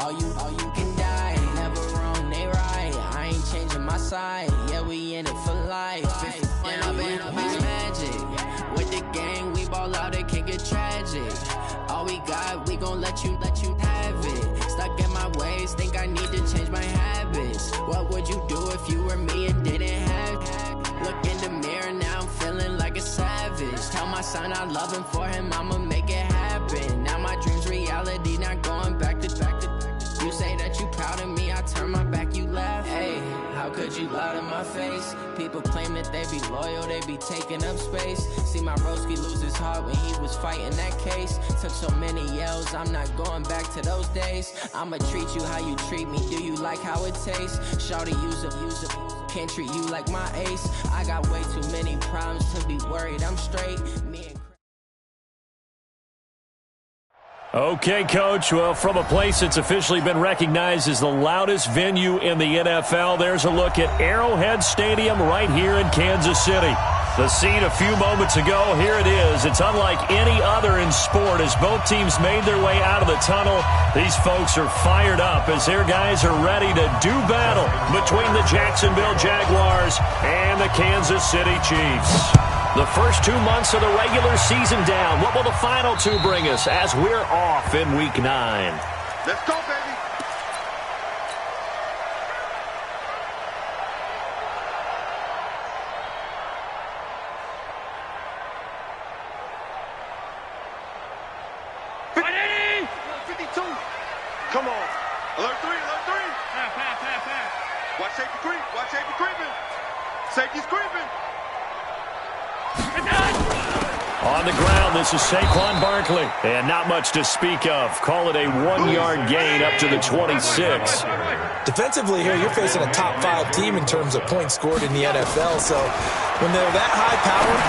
All you can die. Never wrong, they right. I ain't changing my side. Yeah, we in it for life. And I've been magic. With the gang, we ball out, it can get tragic. All we got, we gon' let you have it. Stuck in my ways, think I need to change my habits. What would you do if you were me and didn't have it? Look in the mirror, now I'm feeling like a savage. Tell my son I love him, for him I'ma make it happen. Now my dream's reality, not going back to. You say that you proud of me, I turn my back, you laugh. Hey, how could you lie to my face? People claim that they be loyal, they be taking up space. See my broski lose his heart when he was fighting that case. Took so many yells, I'm not going back to those days. I'ma treat you how you treat me, do you like how it tastes? Shawty, use up, can't treat you like my ace. I got way too many problems to be worried, I'm straight. Okay, Coach. Well, from a place that's officially been recognized as the loudest venue in the NFL, there's a look at Arrowhead Stadium right here in Kansas City. The scene a few moments ago, here it is. It's unlike any other in sport as both teams made their way out of the tunnel. These folks are fired up as their guys are ready to do battle between the Jacksonville Jaguars and the Kansas City Chiefs. The first 2 months of the regular season down. What will the final two bring us as we're off in Week 9? Let's go, baby. Ready? 52. Come on. Alert 3, alert 3. Pass. Watch safety creep. Watch safety creeping. Safety's creeping. On the ground, this is Saquon Barkley. And not much to speak of. Call it a 1-yard gain up to the 26. Defensively here, you're facing a top 5 team in terms of points scored in the NFL. So when they're that high powered,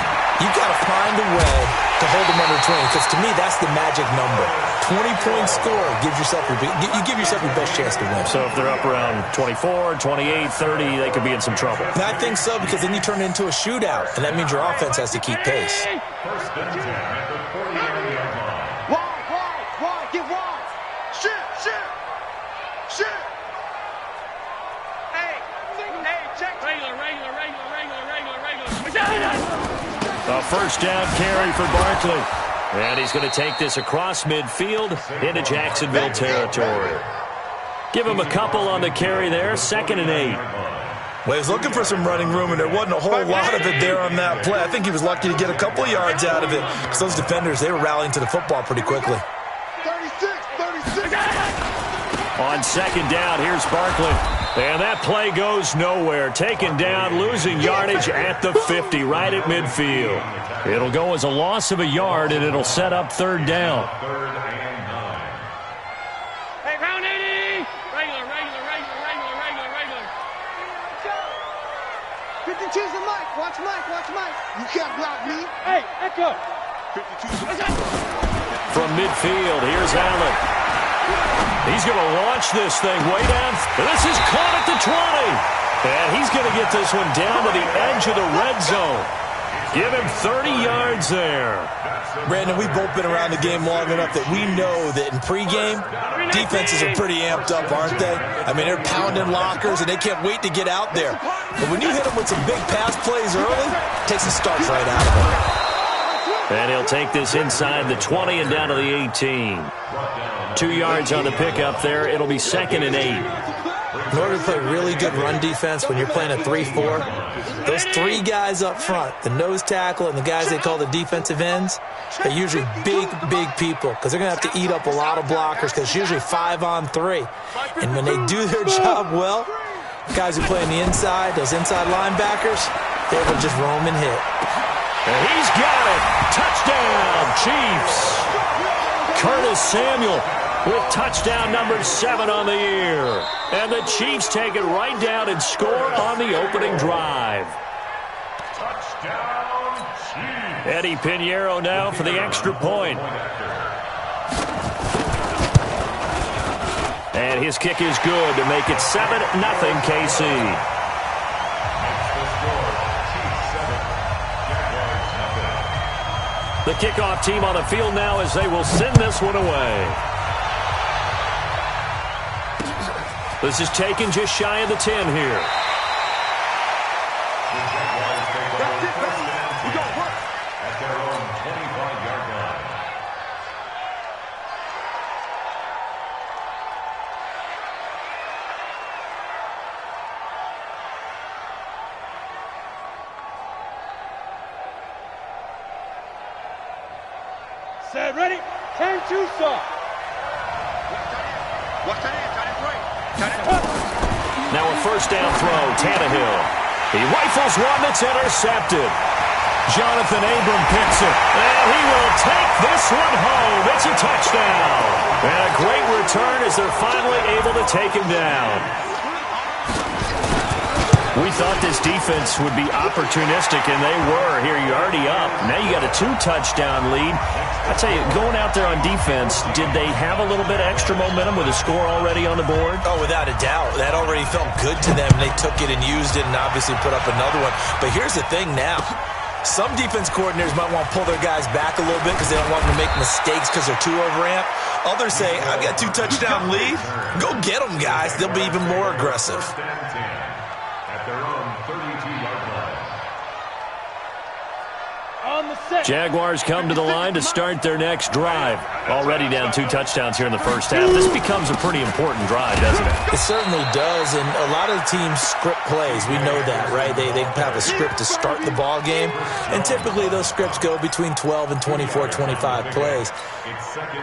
you've got to find a way to hold them under 20. Because to me, that's the magic number. 20-point score gives yourself you give yourself your best chance to win. So if they're up around 24, 28, 30, they could be in some trouble. And I think so, because then you turn it into a shootout, and that means your offense has to keep pace. Wide. Get wide. Shit. Hey, check. Regular. A first down carry for Barkley. And he's going to take this across midfield into Jacksonville territory. Give him a couple on the carry there, 2nd and 8. Well, he was looking for some running room, and there wasn't a whole lot of it there on that play. I think he was lucky to get a couple yards out of it, because those defenders, they were rallying to the football pretty quickly. 36. On 2nd down, here's Barkley. And that play goes nowhere. Taken down, losing yardage at the 50, right at midfield. It'll go as a loss of a yard, and it'll set up 3rd down. Hey, round 80. Regular. 52's the mic. Watch Mike. You can't block me. Hey, echo. 52's From midfield, here's Allen. He's going to launch this thing way down. This is caught at the 20. And he's going to get this one down to the edge of the red zone. Give him 30 yards there. Brandon, we've both been around the game long enough that we know that in pregame, defenses are pretty amped up, aren't they? I mean, they're pounding lockers, and they can't wait to get out there. But when you hit them with some big pass plays early, it takes the starts right out of them. And he'll take this inside the 20 and down to the 18. 2 yards on the pickup there. It'll be 2nd and 8. In order to play really good run defense when you're playing a 3-4, those 3 guys up front, the nose tackle and the guys they call the defensive ends, they're usually big people because they're going to have to eat up a lot of blockers because it's usually 5-on-3. And when they do their job well, guys who play on the inside, those inside linebackers, they're able to just roam and hit. And he's got it. Touchdown, Chiefs. Curtis Samuel with touchdown number 7 on the year. And the Chiefs take it right down and score on the opening drive. Touchdown, Chiefs. Eddie Pinheiro now for the extra point. And his kick is good to make it 7-0 KC. The kickoff team on the field now as they will send this one away. This is taken just shy of the 10 here. That's it, baby. We got work. At their own 25-yard line. Set, ready? 10-2 start. Watch that in. Got it right. Got it. Now a first down throw, Tannehill. He rifles one that's intercepted. Jonathan Abram picks it, and he will take this one home. It's a touchdown. And a great return as they're finally able to take him down. We thought this defense would be opportunistic, and they were. Here, you're already up. Now you got a 2-touchdown lead. I tell you, going out there on defense, did they have a little bit of extra momentum with a score already on the board? Oh, without a doubt. That already felt good to them. They took it and used it and obviously put up another one. But here's the thing now. Some defense coordinators might want to pull their guys back a little bit because they don't want them to make mistakes because they're too overamped. Others say, I've got 2-touchdown lead. Go get them, guys. They'll be even more aggressive. At their own 32-yard line. On the set. Jaguars come to the line to start their next drive. Already down 2 touchdowns here in the first half. This becomes a pretty important drive, doesn't it? It certainly does, and a lot of teams script plays. We know that, right? They have a script to start the ball game, and typically those scripts go between 12 and 24, 25 plays.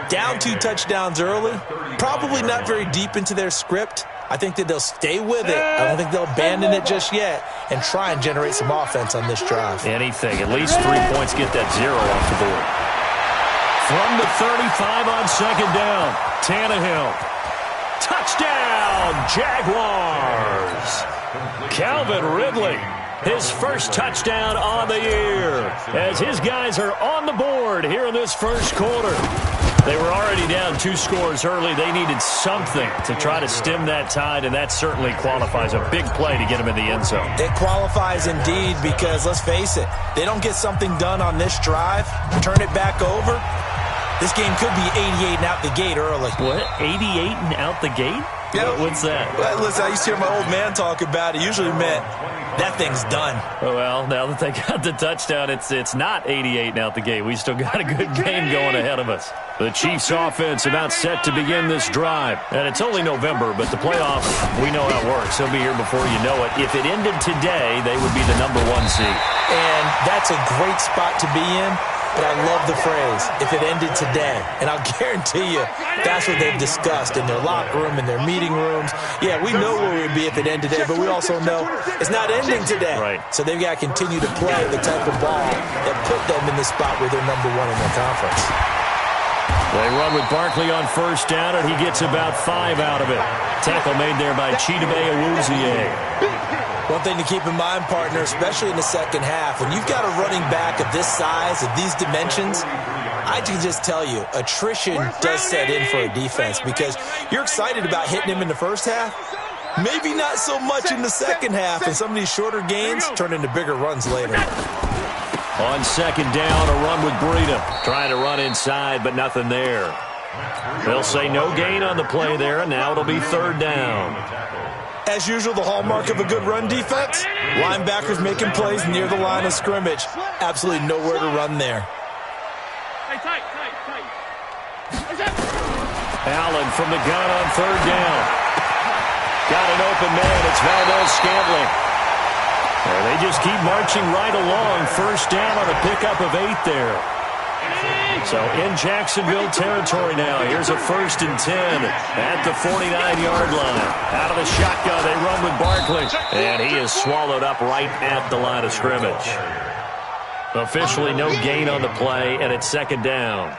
Down 2 touchdowns early, probably not very deep into their script. I think that they'll stay with it. I don't think they'll abandon it just yet and try and generate some offense on this drive. Anything. At least 3 points, get that 0 off the board. From the 35 on second down, Tannehill. Touchdown, Jaguars. Calvin Ridley, his first touchdown on the year, as his guys are on the board here in this first quarter. They were already down 2 scores early. They needed something to try to stem that tide, and that certainly qualifies. A big play to get him in the end zone. It qualifies indeed because, let's face it, they don't get something done on this drive, turn it back over, this game could be 88 and out the gate early. What? 88 and out the gate? Yeah. What's that? Well, listen, I used to hear my old man talk about it. Usually meant that thing's done. Well, now that they got the touchdown, it's not 88 and out the gate. We still got a good game going ahead of us. The Chiefs offense about set to begin this drive. And it's only November, but the playoffs, we know how it works. They'll be here before you know it. If it ended today, they would be the #1 seed. And that's a great spot to be in. But I love the phrase, if it ended today. And I'll guarantee you, that's what they've discussed in their locker room, in their meeting rooms. Yeah, we know where we'd be if it ended today, but we also know it's not ending today. Right. So they've got to continue to play the type of ball that put them in the spot where they're #1 in their conference. They run with Barkley on first down, and he gets about 5 out of it. Tackle made there by Chidobe Awuzie. One thing to keep in mind, partner, especially in the second half, when you've got a running back of this size, of these dimensions, I can just tell you, attrition does set in for a defense because you're excited about hitting him in the first half. Maybe not so much in the second half, and some of these shorter gains turn into bigger runs later. On second down, a run with Breida. Trying to run inside, but nothing there. They'll say no gain on the play there, and now it'll be third down. As usual, the hallmark of a good run defense, linebackers making plays near the line of scrimmage. Absolutely nowhere to run there. Tight. Allen from the gun on third down. Got an open man. It's Valdez-Scantling. They just keep marching right along. First down on a pickup of 8 there. So in Jacksonville territory now. Here's a 1st and 10 at the 49-yard line. Out of the shotgun, they run with Barkley. And he is swallowed up right at the line of scrimmage. Officially no gain on the play, and it's second down.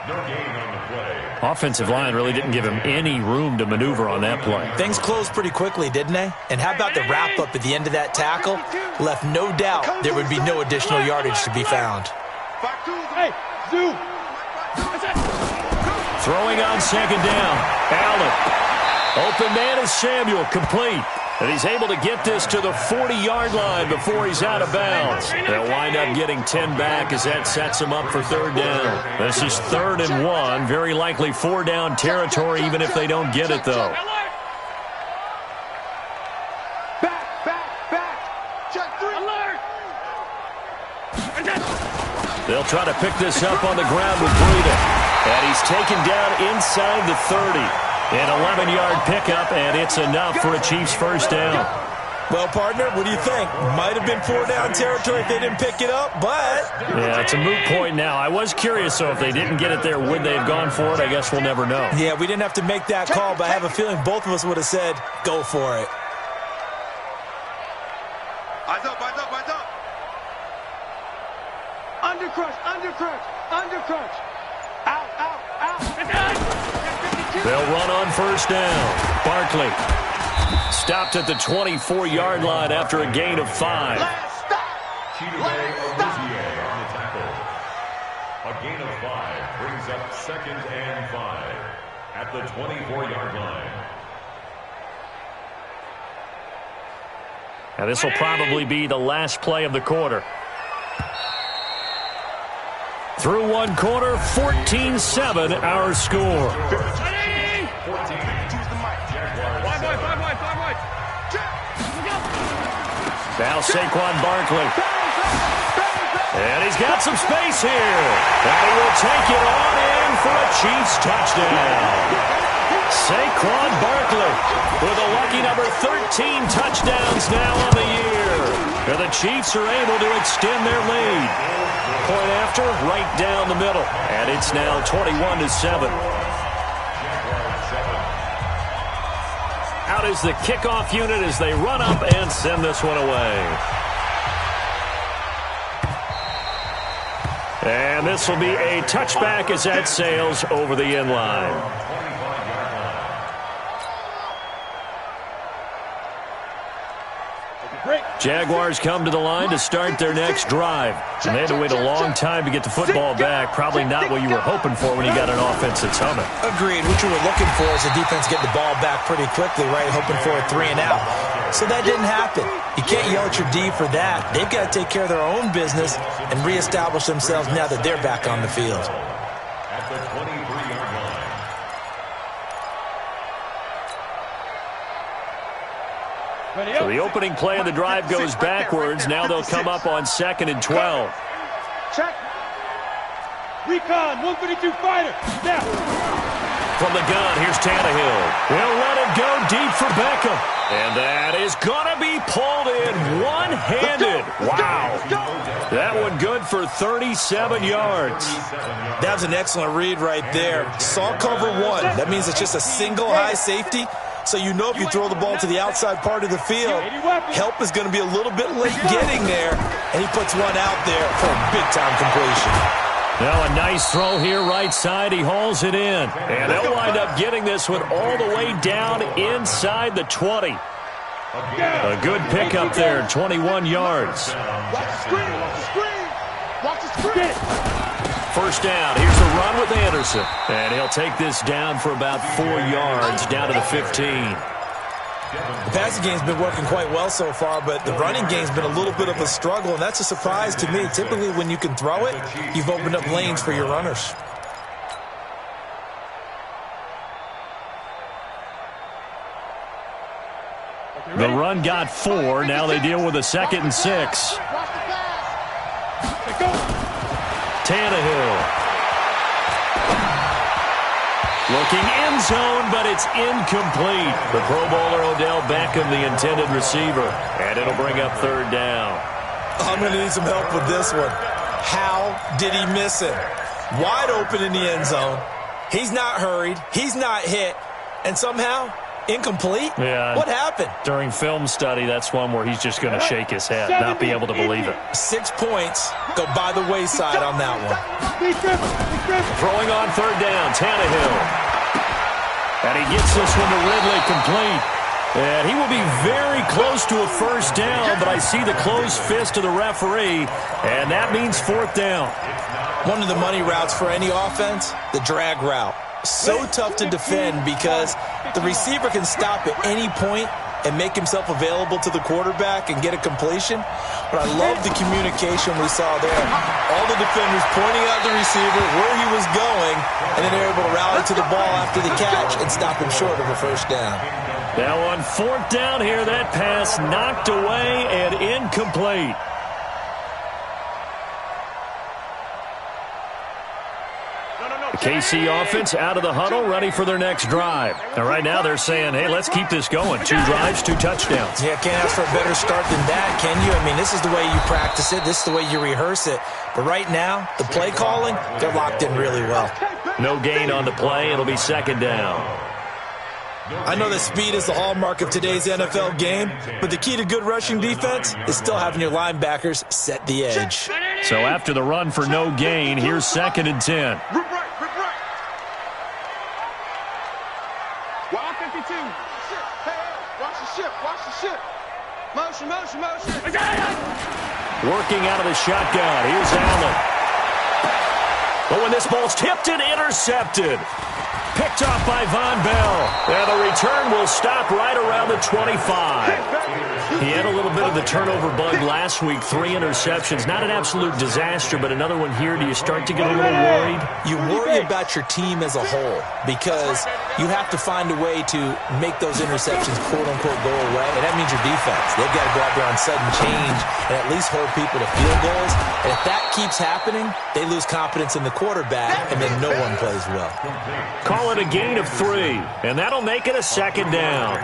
Offensive line really didn't give him any room to maneuver on that play. Things closed pretty quickly, didn't they? And how about the wrap-up at the end of that tackle? Left no doubt there would be no additional yardage to be found. Hey, Zoo. Throwing on second down, Allen. Open man is Samuel, complete. And he's able to get this to the 40-yard line before he's out of bounds. They'll wind up getting 10 back as that sets him up for third down. This is 3rd and 1, very likely 4-down territory even if they don't get it, though. They'll try to pick this up on the ground with Breida. And he's taken down inside the 30. An 11-yard pickup, and it's enough for a Chiefs first down. Well, partner, what do you think? Might have been 4-down territory if they didn't pick it up, but... Yeah, it's a moot point now. I was curious, so if they didn't get it there, would they have gone for it? I guess we'll never know. Yeah, we didn't have to make that call, but I have a feeling both of us would have said, go for it. Eyes up, eyes up, eyes up. Under crunch, under crunch, under crunch. Out, out, out. They'll run on first down. Barkley stopped at the 24-yard line after a gain of 5. Cheetah Bay Olivier on the tackle. A gain of 5 brings up 2nd and 5 at the 24-yard line. Now this will probably be the last play of the quarter. Through one quarter, 14-7 our score. 14. Now Saquon Barkley. And he's got some space here. And he will take it on in for a Chiefs touchdown. Saquon Barkley with a lucky number 13 touchdowns now on the year. And the Chiefs are able to extend their lead. Point after, right down the middle. And it's now 21-7. Out is the kickoff unit as they run up and send this one away. And this will be a touchback as that sails over the end line. Jaguars come to the line to start their next drive. And they had to wait a long time to get the football back. Probably not what you were hoping for when you got an offense that's humming. Agreed. What you were looking for is the defense get the ball back pretty quickly, right? Hoping for a 3 and out. So that didn't happen. You can't yell at your D for that. They've got to take care of their own business and reestablish themselves now that they're back on the field. At the 23-yard line. So the opening play of the drive goes backwards. Now they'll come up on 2nd and 12. Check. Recon, 152 fighter. Now. From the gun, here's Tannehill. He'll let it go deep for Beckham. And that is going to be pulled in one-handed. Wow. That one good for 37 yards. That was an excellent read right there. Saw cover 1. That means it's just a single high safety. So you know if you throw the ball to the outside part of the field, help is going to be a little bit late getting there. And he puts one out there for a big-time completion. Now a nice throw here right side. He hauls it in. And they'll wind up getting this one all the way down inside the 20. A good pickup there, 21 yards. Watch the screen, watch the screen. Watch the screen. First down. Here's a run with Anderson. And he'll take this down for about 4 yards, down to the 15. The passing game's been working quite well so far, but the running game's been a little bit of a struggle, and that's a surprise to me. Typically, when you can throw it, you've opened up lanes for your runners. The run got 4. Now they deal with a 2nd and 6. Tannehill. Looking end zone, but it's incomplete. The Pro Bowler Odell Beckham, the intended receiver. And it'll bring up 3rd down. I'm going to need some help with this one. How did he miss it? Wide open in the end zone. He's not hurried. He's not hit. And somehow, incomplete? Yeah. What happened? During film study, that's one where he's just going to shake his head, not be able to believe it. 6 points go by the wayside on that one. Throwing on 3rd down, Tannehill. And he gets this one to Ridley complete. And he will be very close to a first down, but I see the closed fist of the referee, and that means 4th down. One of the money routes for any offense, the drag route. So tough to defend because the receiver can stop at any point and make himself available to the quarterback and get a completion. But I love the communication we saw there. All the defenders pointing out the receiver, where he was going, and then they're able to rally to the ball after the catch and stop him short of a first down. Now on 4th down here, that pass knocked away and incomplete. KC offense out of the huddle, ready for their next drive. And right now they're saying, hey, let's keep this going. 2 drives, 2 touchdowns. Yeah, can't ask for a better start than that, can you? I mean, this is the way you practice it. This is the way you rehearse it. But right now, the play calling, they're locked in really well. No gain on the play. It'll be 2nd down. I know that speed is the hallmark of today's NFL game, but the key to good rushing defense is still having your linebackers set the edge. So after the run for no gain, here's 2nd and 10. Wild 52. Hey, watch the ship, watch the ship. Motion, motion, motion. Working out of the shotgun. Here's Allen. But when this ball's tipped and intercepted. Picked off by Von Bell. And the return will stop right around the 25. He had a little bit of the turnover bug last week. 3 interceptions. Not an absolute disaster, but another one here. Do you start to get a little worried? You worry about your team as a whole because you have to find a way to make those interceptions, quote-unquote, go away. And that means your defense. They've got to go out there on sudden change and at least hold people to field goals. And if that keeps happening, they lose confidence in the quarterback, and then no one plays well. Call it a gain of 3, and that'll make it a 2nd down.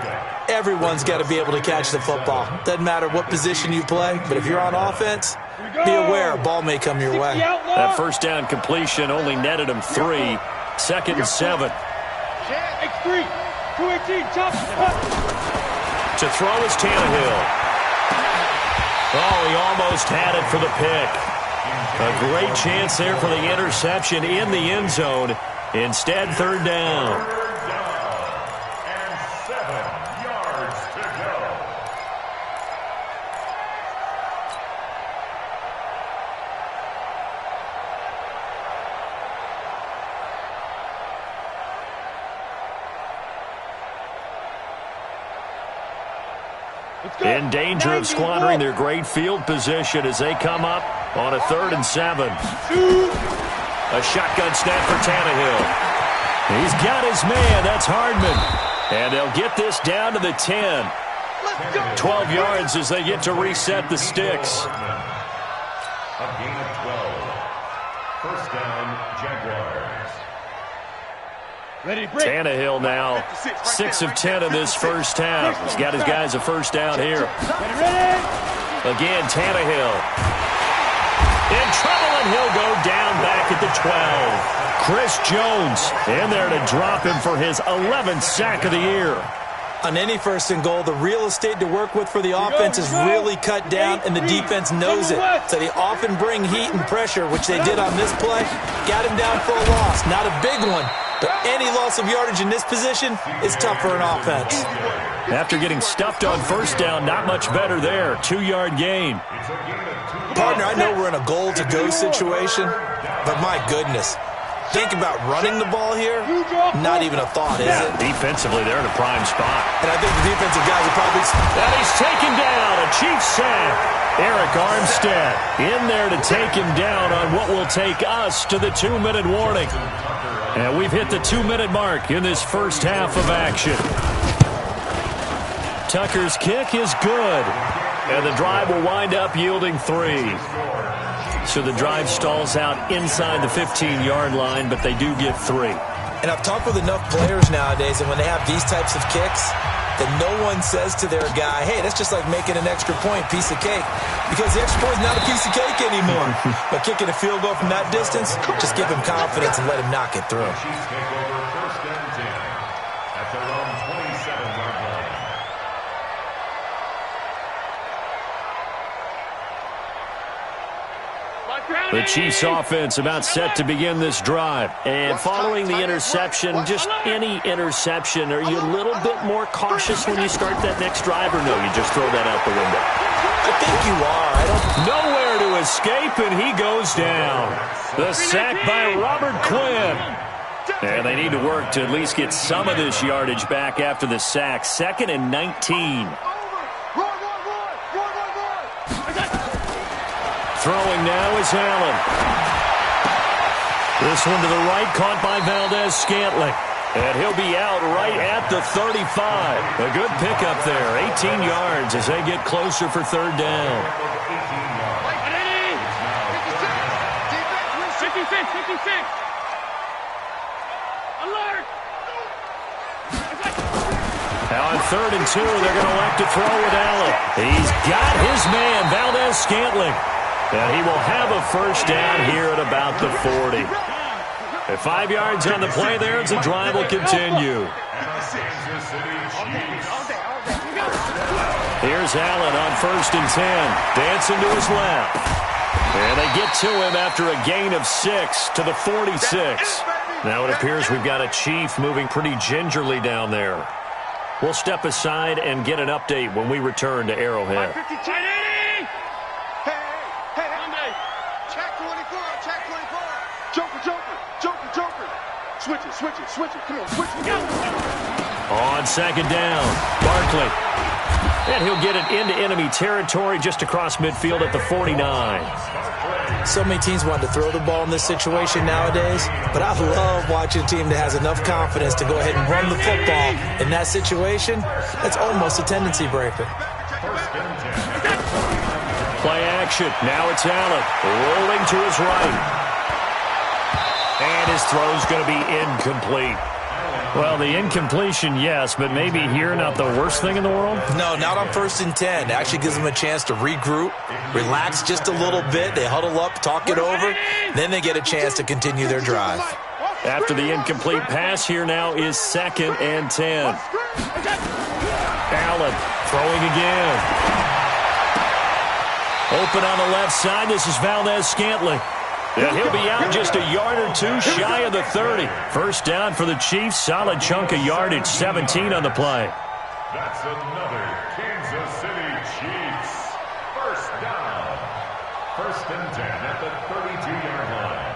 Everyone's got to be able to catch the football. Doesn't matter what position you play, but if you're on offense, be aware a ball may come your way. That 1st down completion only netted him 3. 2nd and 7. X3, 218, chop. To throw is Tannehill. Oh, he almost had it for the pick. A great chance there for the interception in the end zone. Instead, 3rd down. And 7 yards to go. In danger of squandering their great field position as they come up on a 3rd and 7. A shotgun snap for Tannehill. He's got his man. That's Hardman. And they'll get this down to the 10. 12 yards as they get to reset the sticks. A gain of 12. 1st down, Jaguars. Tannehill now 6 of 10 in this first half. He's got his guys a 1st down here. Again, Tannehill. In trouble, and he'll go down back at the 12. Chris Jones in there to drop him for his 11th sack of the year. On any 1st and goal, the real estate to work with for the offense is really cut down, and the defense knows it. So they often bring heat and pressure, which they did on this play. Got him down for a loss. Not a big one, but any loss of yardage in this position is tough for an offense. After getting stuffed on 1st down, not much better there. 2-yard gain. Partner, I know we're in a goal-to-go situation, but my goodness. Think about running the ball here. Not even a thought, is it? Defensively, they're in a prime spot. And I think the defensive guys are probably... And he's taken down. A Chiefs sack. Eric Armstead in there to take him down on what will take us to the 2-minute warning. And we've hit the 2-minute mark in this first half of action. Tucker's kick is good. And the drive will wind up yielding 3. So the drive stalls out inside the 15-yard line, but they do get 3. And I've talked with enough players nowadays, and when they have these types of kicks, that no one says to their guy, hey, that's just like making an extra point, piece of cake. Because the extra point is not a piece of cake anymore. But kicking a field goal from that distance, just give him confidence and let him knock it through. Chiefs take over 1st and 10 at their own 27-yard line. The Chiefs offense about set to begin this drive. And following the interception, just any interception, are you a little bit more cautious when you start that next drive, or no, you just throw that out the window? I think you are. Nowhere to escape, and he goes down. The sack by Robert Quinn. And they need to work to at least get some of this yardage back after the sack. 2nd and 19. Throwing now is Allen. This one to the right, caught by Valdez-Scantling. And he'll be out right at the 35. A good pickup there, 18 yards as they get closer for 3rd down. 56. Now on 3rd and 2, they're going to elect to throw with Allen. He's got his man, Valdez-Scantling. And he will have a first down here at about the 40. At 5 yards on the play there, the drive will continue. Here's Allen on 1st and 10. Dancing to his left. And they get to him after a gain of 6 to the 46. Now it appears we've got a Chief moving pretty gingerly down there. We'll step aside and get an update when we return to Arrowhead. Hey, check 24, check 24. Joker. Switch it. Come on, switch it. On 2nd down, Barkley. And he'll get it into enemy territory just across midfield at the 49. So many teams want to throw the ball in this situation nowadays, but I love watching a team that has enough confidence to go ahead and run the football. In that situation, that's almost a tendency breaker. Play action. Now it's Allen rolling to his right. And his throw's going to be incomplete. Well, the incompletion, yes, but maybe here not the worst thing in the world? No, not on 1st and 10. It actually gives them a chance to regroup, relax just a little bit. They huddle up, talk it over, then they get a chance to continue their drive. After the incomplete pass, here now is 2nd and 10. Allen throwing again. Open on the left side. This is Valdez-Scantling. And he'll be out just a yard or two shy of the 30. First down for the Chiefs. Solid chunk of yardage. 17 on the play. That's another Kansas City Chiefs. First down. 1st and 10 at the 32-yard line.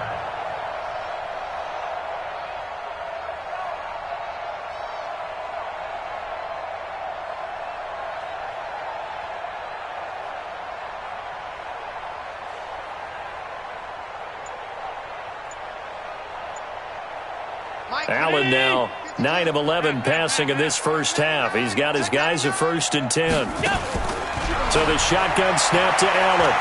Allen now 9 of 11 passing in this first half. He's got his guys at 1st and 10. So the shotgun snap to Allen.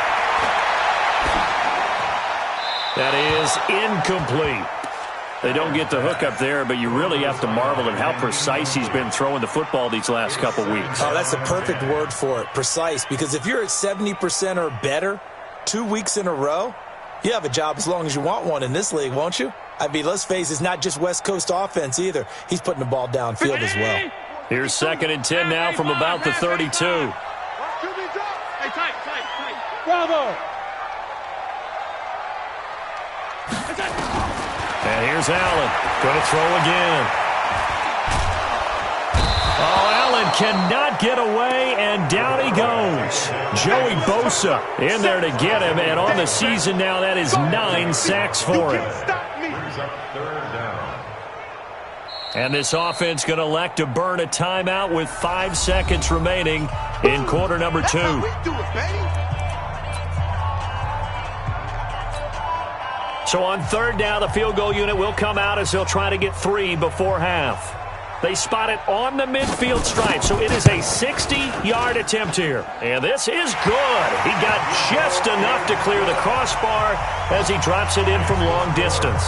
That is incomplete. They don't get the hook up there, but you really have to marvel at how precise he's been throwing the football these last couple weeks. Oh, that's the perfect word for it, precise. Because if you're at 70% or better 2 weeks in a row, you have a job as long as you want one in this league, won't you? I mean, let's face it, it's not just West Coast offense either. He's putting the ball downfield as well. Here's 2nd and 10 now from about the 32. Hey, tight. Bravo. And here's Allen. Going to throw again. Oh, Allen cannot get away, and down he goes. Joey Bosa in there to get him, and on the season now, that is 9 sacks for him. And this offense going to elect to burn a timeout with 5 seconds remaining in quarter number 2. So on 3rd down, the field goal unit will come out as they'll try to get 3 before half. They spot it on the midfield stripe, so it is a 60-yard attempt here. And this is good. He got just enough to clear the crossbar as he drops it in from long distance.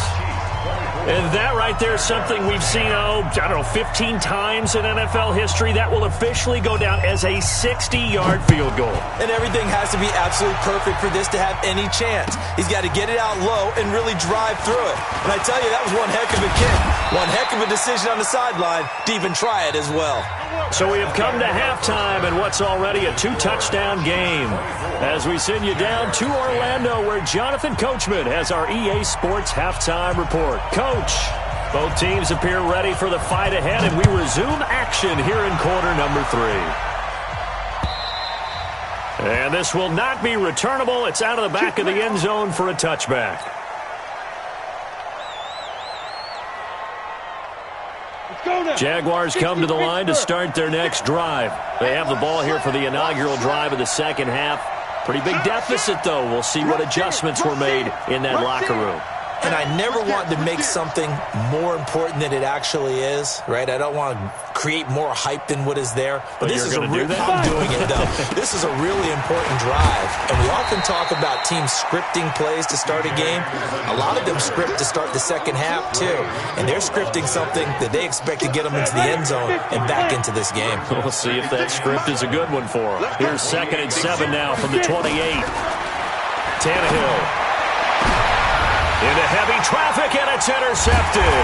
And that right there is something we've seen, 15 times in NFL history. That will officially go down as a 60-yard field goal. And everything has to be absolutely perfect for this to have any chance. He's got to get it out low and really drive through it. And I tell you, that was one heck of a kick. One heck of a decision on the sideline to even try it as well. So we have come to halftime in what's already a 2-touchdown game. As we send you down to Orlando, where Jonathan Coachman has our EA Sports halftime report. Coach, both teams appear ready for the fight ahead, and we resume action here in quarter number 3. And this will not be returnable. It's out of the back of the end zone for a touchback. Jaguars come to the line to start their next drive. They have the ball here for the inaugural drive of the second half. Pretty big deficit, though. We'll see what adjustments were made in that locker room. and I never want to make something more important than it actually is, right? I don't want to create more hype than what is there. But this is I'm doing it, though. This is a really important drive, and we often talk about teams scripting plays to start a game. A lot of them script to start the second half, too, and they're scripting something that they expect to get them into the end zone and back into this game. We'll see if that script is a good one for them. Here's 2nd and 7 now from the 28. Tannehill into heavy traffic, and it's intercepted.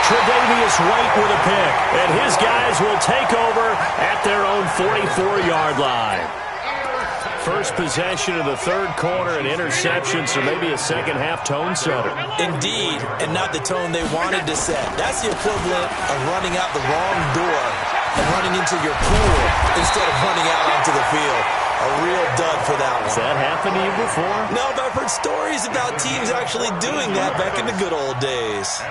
Tre'Davious White with a pick, and his guys will take over at their own 44-yard line. First possession of the third quarter, an interception, so maybe a second-half tone setter. Indeed, and not the tone they wanted to set. That's the equivalent of running out the wrong door and running into your pool instead of running out onto the field. A real dud for that one. Has that happened to you before? No, but I've heard stories about teams actually doing that back in the good old days.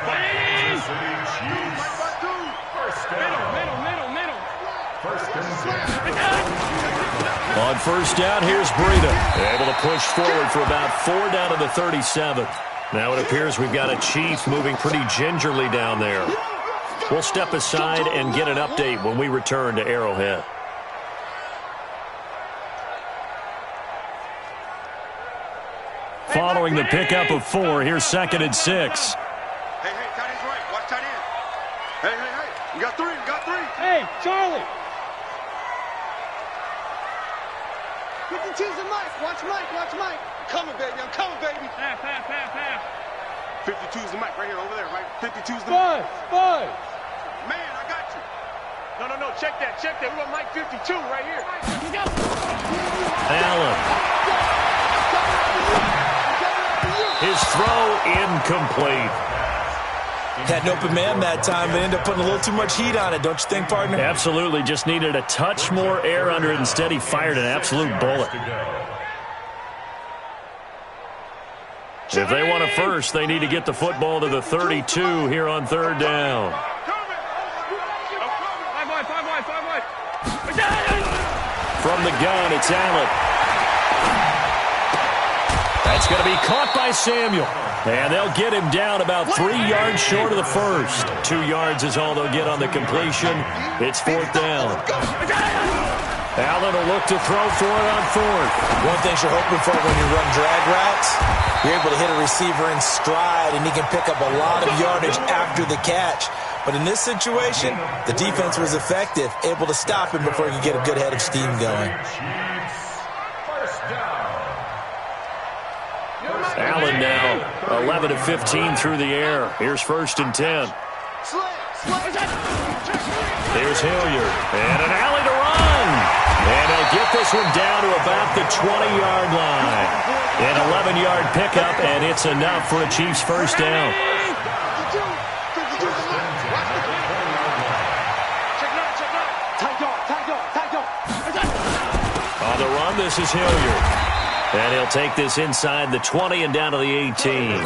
On first down, here's Breida. Able to push forward for about 4 down to the 37. Now it appears we've got a Chief moving pretty gingerly down there. We'll step aside and get an update when we return to Arrowhead. Following the pickup of 4, here's 2nd and 6. Hey, tight end's right. Watch tight end. Hey. You got 3. Hey, Charlie. 52's the Mike. Watch Mike. I'm coming, baby. Half. 52's the Mike right here, over there, right? 52's the Mike. 5. Man, I got you. No. Check that. We got Mike 52 right here. Allen. His throw incomplete. Had an open man that time, but ended up putting a little too much heat on it, don't you think, partner? Absolutely. Just needed a touch more air under it. Instead, he fired an absolute bullet. If they want a first, they need to get the football to the 32 here on 3rd down. From the gun, it's Allen. That's going to be caught by Samuel. And they'll get him down about 3 yards short of the first. 2 yards is all they'll get on the completion. It's 4th down. Allen will look to throw for it on 4th. One thing you're hoping for when you run drag routes, you're able to hit a receiver in stride, and he can pick up a lot of yardage after the catch. But in this situation, the defense was effective, able to stop him before he could get a good head of steam going. Allen now 11 of 15 through the air. Here's 1st and 10. There's Hilliard. And an alley to run. And they'll get this one down to about the 20-yard line. An 11-yard pickup, and it's enough for a Chiefs first down. On the run, this is Hilliard. And he'll take this inside the 20 and down to the 18.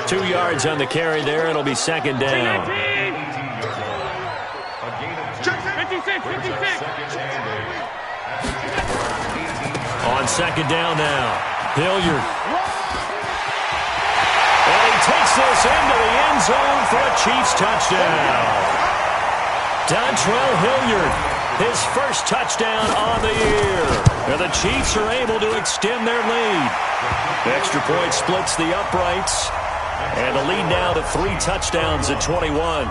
2 yards on the carry there. It'll be 2nd down. 56. On 2nd down now. Hilliard. And he takes this into the end zone for a Chiefs touchdown. Dontrell Hilliard. His first touchdown on the year. And the Chiefs are able to extend their lead. Extra point splits the uprights. And the lead now to 3 touchdowns at 21.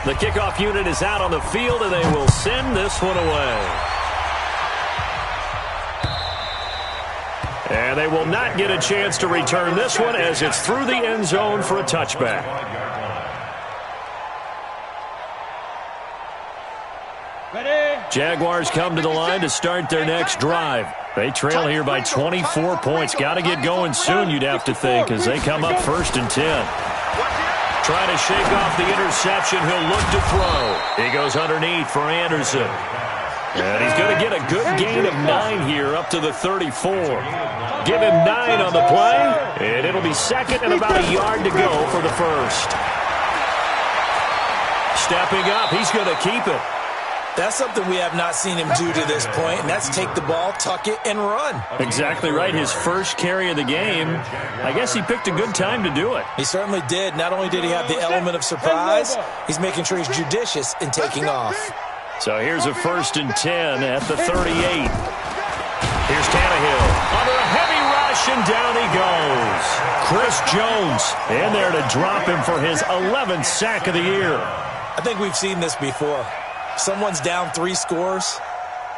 The kickoff unit is out on the field, and they will send this one away. And they will not get a chance to return this one as it's through the end zone for a touchback. Jaguars come to the line to start their next drive. They trail here by 24 points. Got to get going soon, you'd have to think, as they come up 1st and 10. Trying to shake off the interception. He'll look to throw. He goes underneath for Anderson. And he's going to get a good gain of 9 here up to the 34. Give him 9 on the play, and it'll be 2nd and about a yard to go for the first. Stepping up, he's going to keep it. That's something we have not seen him do to this point, and that's take the ball, tuck it, and run. Exactly right. His first carry of the game. I guess he picked a good time to do it. He certainly did. Not only did he have the element of surprise, he's making sure he's judicious in taking off. So here's a 1st and 10 at the 38. Here's Tannehill under a heavy rush, and down he goes. Chris Jones in there to drop him for his 11th sack of the year. I think we've seen this before. Someone's down 3 scores.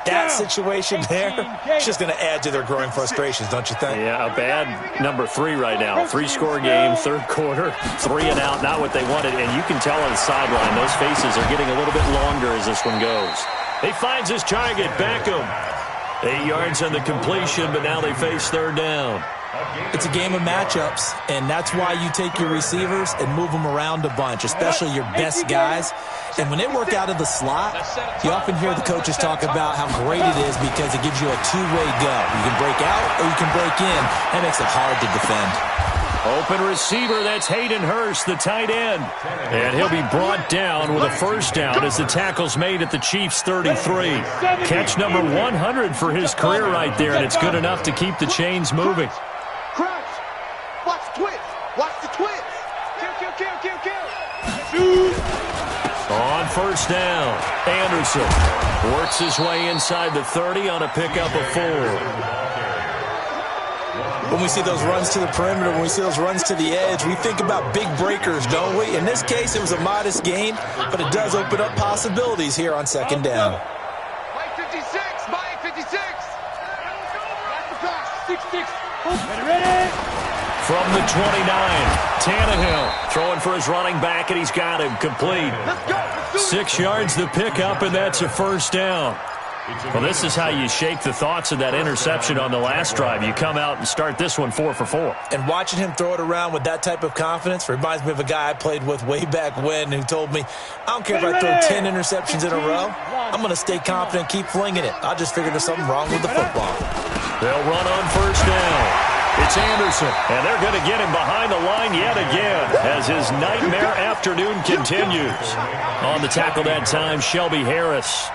That situation there, it's just going to add to their growing frustrations, don't you think? Yeah, a bad number 3 right now. 3-score game, 3rd quarter, 3 and out, not what they wanted. And you can tell on the sideline, those faces are getting a little bit longer as this one goes. He finds his target, Beckham. 8 yards on the completion, but now they face 3rd down. It's a game of matchups, and that's why you take your receivers and move them around a bunch, especially your best guys. And when they work out of the slot, you often hear the coaches talk about how great it is because it gives you a two-way go. You can break out or you can break in. That makes it hard to defend. Open receiver, that's Hayden Hurst, the tight end. And he'll be brought down with a 1st down as the tackle's made at the Chiefs' 33. Catch number 100 for his career right there, and it's good enough to keep the chains moving. Crouch. Watch the twist. Watch the twist. Kill. On 1st down, Anderson works his way inside the 30 on a pickup of 4. When we see those runs to the perimeter, when we see those runs to the edge, we think about big breakers, don't we? In this case, it was a modest gain, but it does open up possibilities here on 2nd down. Mike 56. Mike 56. That's the pass. 6-6. Ready. From the 29, Tannehill throwing for his running back, and he's got him complete. 6 yards the pickup, and that's a 1st down. Well, this is how you shake the thoughts of that interception on the last drive. You come out and start this one 4 for 4. And watching him throw it around with that type of confidence reminds me of a guy I played with way back when who told me, I don't care if I throw 10 interceptions in a row, I'm going to stay confident, keep flinging it. I just figured there's something wrong with the football. They'll run on 1st down. It's Anderson, and they're going to get him behind the line yet again as his nightmare afternoon continues. On the tackle that time, Shelby Harris.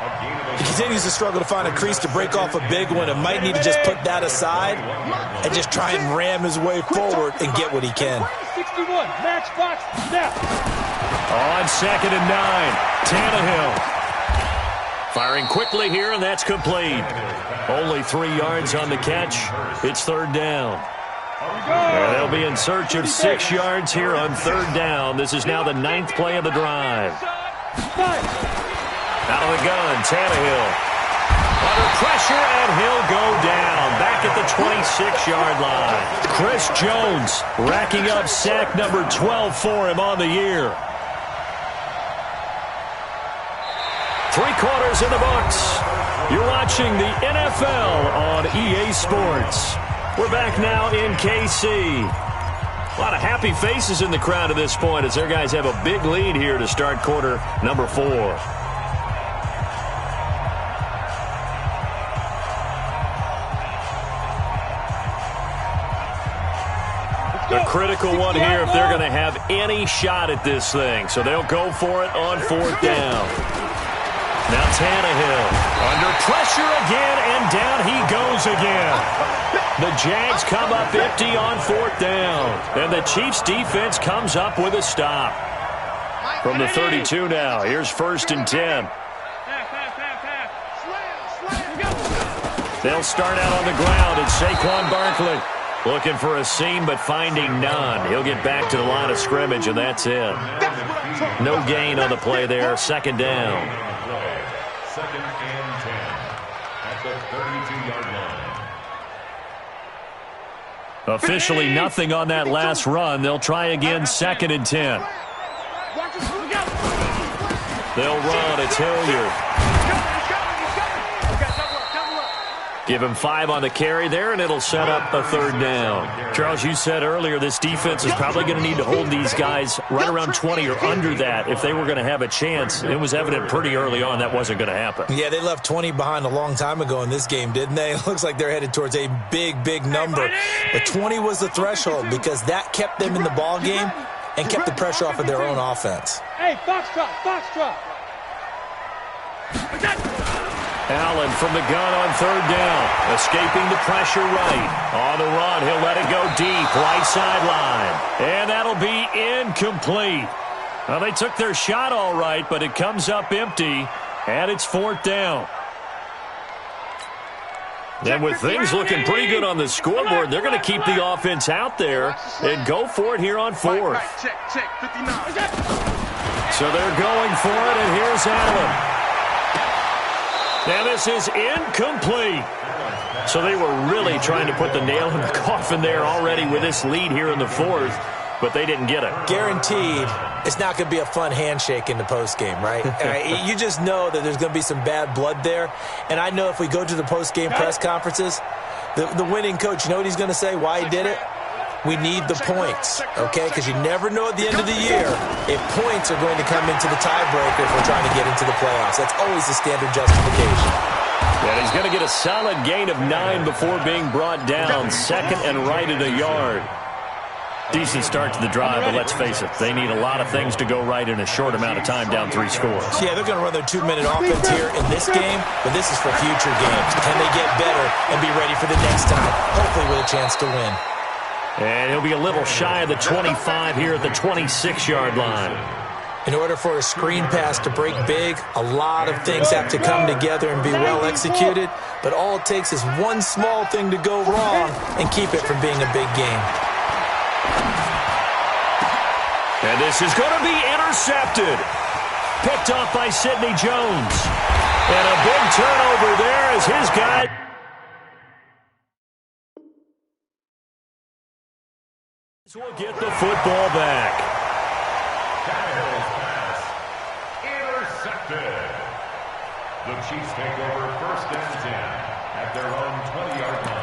He continues to struggle to find a crease to break off a big one and might need to just put that aside and just try and ram his way forward and get what he can. 61, match box, snap. On 2nd and 9, Tannehill. Firing quickly here, and that's complete. Only 3 yards on the catch. It's 3rd down. And they'll be in search of 6 yards here on 3rd down. This is now the 9th play of the drive. Out of the gun, Tannehill. Under pressure, and he'll go down. Back at the 26-yard line. Chris Jones racking up sack number 12 for him on the year. 3 quarters in the books. You're watching the NFL on EA Sports. We're back now in KC. A lot of happy faces in the crowd at this point as their guys have a big lead here to start quarter number 4. A critical one here if they're going to have any shot at this thing. So they'll go for it on 4th down. Now Tannehill under pressure again, and down he goes again. The Jags come up empty on 4th down. And the Chiefs defense comes up with a stop. From the 32 now, here's 1st and 10. They'll start out on the ground, and Saquon Barkley looking for a seam but finding none. He'll get back to the line of scrimmage, and that's it. No gain on the play there, 2nd down. 2nd and 10 at the 32-yard line. Officially nothing on that last run. They'll try again, 2nd and 10. They'll run. It's Hilliard. Give him 5 on the carry there, and it'll set up a 3rd down. Charles, you said earlier this defense is probably going to need to hold these guys right around 20 or under that if they were going to have a chance. It was evident pretty early on that wasn't going to happen. Yeah, they left 20 behind a long time ago in this game, didn't they? It looks like they're headed towards a big, big number. But 20 was the threshold because that kept them in the ball game and kept the pressure off of their own offense. Hey, foxtrot, foxtrot. Allen from the gun on third down. Escaping the pressure right. On the run, he'll let it go deep. Right sideline. And that'll be incomplete. Well, they took their shot all right, but it comes up empty. And it's fourth down. And with things looking pretty good on the scoreboard, they're going to keep the offense out there and go for it here on fourth. So they're going for it, and here's Allen. Now this is incomplete. So they were really trying to put the nail in the coffin there already with this lead here in the fourth, but they didn't get it. Guaranteed it's not going to be a fun handshake in the postgame, right? You just know that there's going to be some bad blood there. And I know if we go to the postgame press conferences, the winning coach, you know what he's going to say, why he did it? We need the points, okay? Because you never know at the end of the year if points are going to come into the tiebreaker if we're trying to get into the playoffs. That's always the standard justification. And he's going to get a solid gain of 9 before being brought down. Second and right at a yard. Decent start to the drive, but let's face it, they need a lot of things to go right in a short amount of time down 3 scores. Yeah, they're going to run their 2-minute offense here in this game, but this is for future games. Can they get better and be ready for the next time, hopefully with a chance to win? And he'll be a little shy of the 25 here at the 26-yard line. In order for a screen pass to break big, a lot of things have to come together and be well executed, but all it takes is one small thing to go wrong and keep it from being a big game. And this is going to be intercepted. Picked off by Sidney Jones. And a big turnover there as his guy... will get the football back. Tannehill's pass intercepted. The Chiefs take over first and 10 at their own 20-yard line.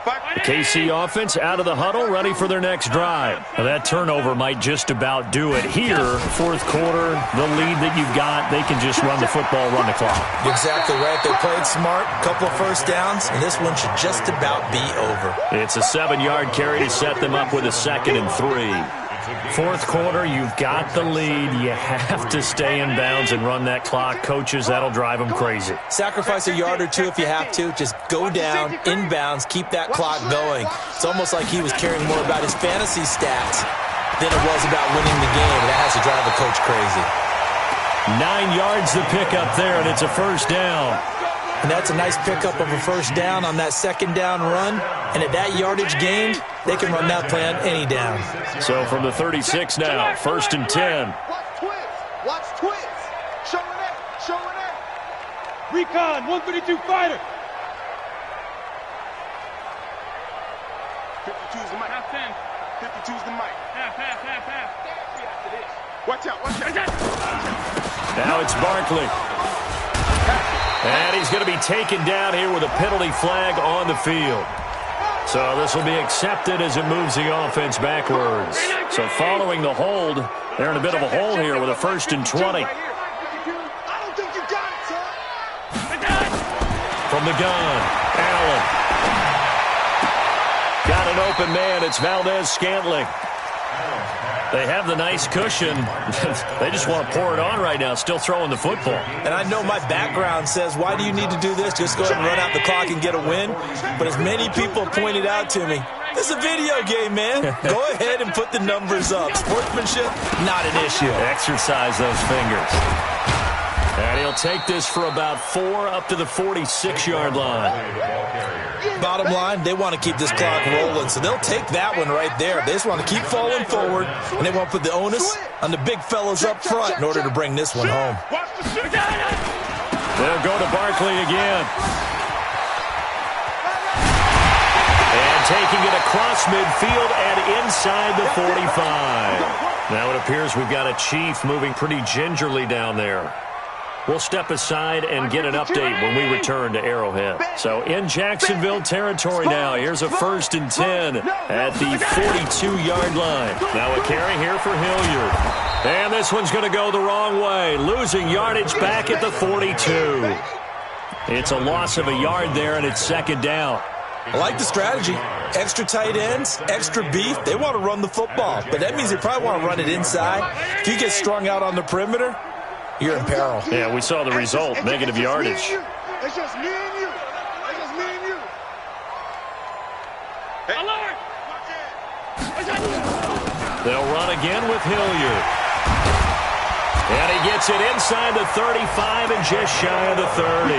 The KC offense out of the huddle, ready for their next drive. Now that turnover might just about do it. Here, fourth quarter, the lead that you've got, they can just run the football, run the clock. Exactly right. They played smart, couple of first downs, and this one should just about be over. It's a 7-yard carry to set them up with a 2nd and 3. Fourth quarter, you've got the lead. You have to stay in bounds and run that clock. Coaches, that'll drive them crazy. Sacrifice a yard or two if you have to. Just go down, in bounds, keep that clock going. It's almost like he was caring more about his fantasy stats than it was about winning the game. That has to drive a coach crazy. 9 yards to pick up there, and it's a first down. And that's a nice pickup of a first down on that second down run. And at that yardage gained, they can run that play on any down. So from the 36 now, first and 10. Watch twins. Showing that. Showing that. Recon, 132 fighter. 52's the mic. 52's the mic. Half. Watch out. Now it's Barkley. And he's going to be taken down here with a penalty flag on the field. So this will be accepted as it moves the offense backwards. So following the hold, they're in a bit of a hole here with a first and 20. I don't think you got it, son. From the gun, Allen. Got an open man. It's Valdez-Scantling. They have the nice cushion. They just want to pour it on right now, still throwing the football. And I know my background says, why do you need to do this? Just go ahead and run out the clock and get a win. But as many people pointed out to me, this is a video game, man. Go ahead and put the numbers up. Sportsmanship, not an issue. Exercise those fingers. And he'll take this for about 4 up to the 46-yard line. Bottom line, they want to keep this clock rolling, so they'll take that one right there. They just want to keep falling forward, and they want to put the onus on the big fellas up front in order to bring this one home. They'll go to Barkley again. And taking it across midfield and inside the 45. Now it appears we've got a Chief moving pretty gingerly down there. We'll step aside and get an update when we return to Arrowhead. So in Jacksonville territory now. Here's a first and 10 at the 42-yard line. Now a carry here for Hilliard. And this one's going to go the wrong way. Losing yardage back at the 42. It's a loss of a yard there, and it's second down. I like the strategy. Extra tight ends, extra beef, they want to run the football. But that means they probably want to run it inside. If you get strung out on the perimeter, you're in peril. Yeah, we saw the result, negative yardage. It's just me and you. It's just me and you. Hey. They'll run again with Hilliard. And he gets it inside the 35 and just shy of the 30.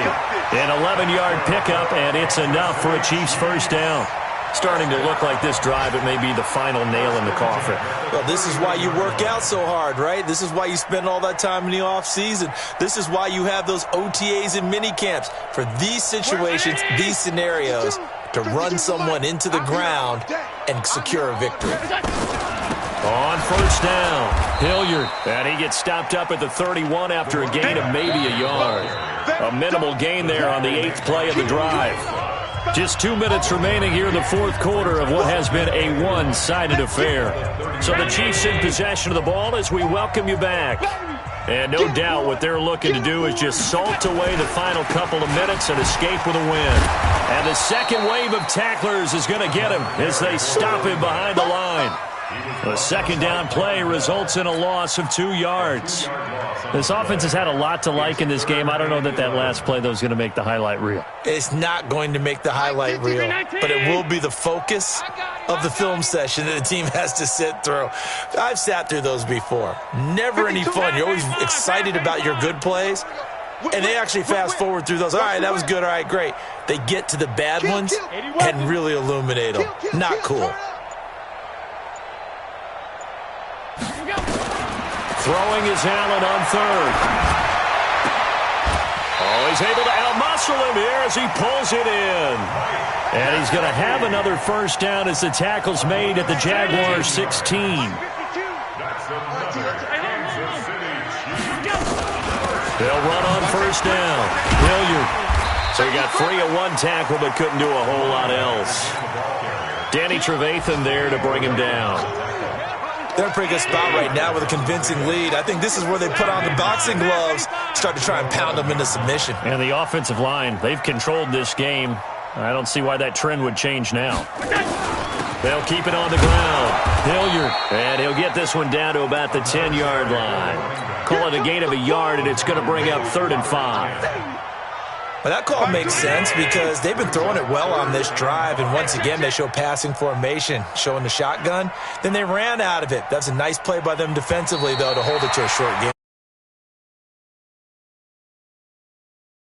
An 11-yard pickup, and it's enough for a Chiefs first down. Starting to look like this drive, it may be the final nail in the coffin. Well, this is why you work out so hard, right? This is why you spend all that time in the offseason. This is why you have those OTAs and mini camps. For these situations, these scenarios, to run someone into the ground and secure a victory. On first down, Hilliard. And he gets stopped up at the 31 after a gain of maybe a yard. A minimal gain there on the 8th play of the drive. Just 2 minutes remaining here in the fourth quarter of what has been a one-sided affair. So the Chiefs in possession of the ball as we welcome you back. And no doubt what they're looking to do is just salt away the final couple of minutes and escape with a win. And the second wave of tacklers is going to get him as they stop him behind the line. The second down play results in a loss of 2 yards. This offense has had a lot to like in this game. I don't know that last play, though, is going to make the highlight reel. It's not going to make the highlight reel, but it will be the focus of the film session that the team has to sit through. I've sat through those before. Never any fun. You're always excited about your good plays, and they actually fast forward through those. All right, that was good. All right, great. They get to the bad ones and really illuminate them. Not cool. Throwing is Allen on third. Oh, he's able to outmuscle him here as he pulls it in. And he's going to have another first down as the tackle's made at the Jaguars 16. They'll run on first down. Hilliard. So he got free of one tackle but couldn't do a whole lot else. Danny Trevathan there to bring him down. They're in a pretty good spot right now with a convincing lead. I think this is where they put on the boxing gloves, start to try and pound them into submission. And the offensive line, they've controlled this game. I don't see why that trend would change now. They'll keep it on the ground. Hilliard, and he'll get this one down to about the 10-yard line. Call it a gain of a yard, and it's going to bring up 3rd and 5. Well, that call makes sense because they've been throwing it well on this drive, and once again they show passing formation, showing the shotgun. Then they ran out of it. That's a nice play by them defensively, though, to hold it to a short game.